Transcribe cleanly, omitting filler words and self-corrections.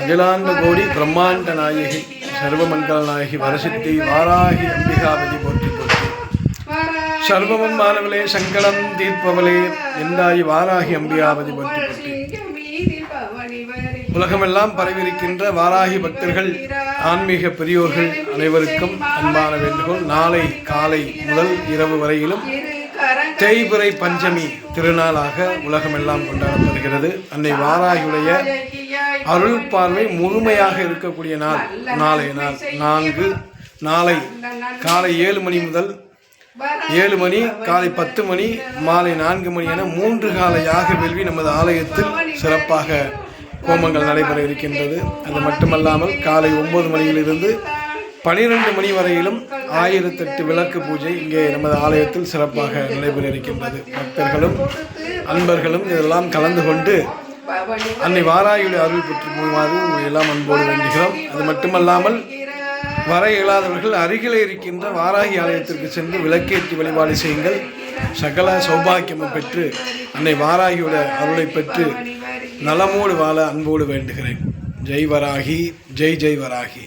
அகிலாண்ட கோடி பிரம்மாண்ட நாயகி சர்வமங்கல நாயகி வரசித்தி வாராகி அம்பிகாபதி போற்றி போற்றி. சர்வமும் மாணவளே சங்கடம் தீர்ப்பவளே எந்தாயி வாராகி அம்பிகாபதி போற்றி போற்றி. உலகமெல்லாம் பரவியிருக்கின்ற வாராகி பக்தர்கள் ஆன்மீக பெரியோர்கள் அனைவருக்கும் அன்பான வேண்டுகோள். நாளை காலை முதல் இரவு வரையிலும் தேய்பிறை பஞ்சமி திருநாளாக உலகமெல்லாம் கொண்டாடப்படுகிறது. அன்னை வாராகியுடைய அருள் பார்வை முழுமையாக இருக்கக்கூடிய நாள் நாளைய நாள். நாளை காலை 7 மணி முதல் 7 மணி, காலை 10 மணி, மாலை 4 மணி என 3 கால யாக வேள்வி நமது ஆலயத்தில் சிறப்பாக ஹோமங்கள் நடைபெற இருக்கின்றது. அது மட்டுமல்லாமல் காலை 9 மணியிலிருந்து 12 மணி வரையிலும் 1008 விளக்கு பூஜை இங்கே நமது ஆலயத்தில் சிறப்பாக நடைபெற இருக்கின்றது. பக்தர்களும் அன்பர்களும் இதெல்லாம் கலந்து கொண்டு அன்னை வாராகியுடைய அருள் பெற்று போகுமாறு உங்களை எல்லாம் அன்போடு வேண்டுகிறோம். அது மட்டுமல்லாமல் வர இயலாதவர்கள் அருகிலே இருக்கின்ற வாராகி ஆலயத்திற்கு சென்று விளக்கேற்றி வழிபாடு செய்யுங்கள். சகல சௌபாக்கியமும் பெற்று அன்னை வாராகியுடைய அருளை பெற்று நலமோடு வாழ அன்போடு வேண்டுகிறேன். ஜெய் வராகி, ஜெய் ஜெய் வராகி.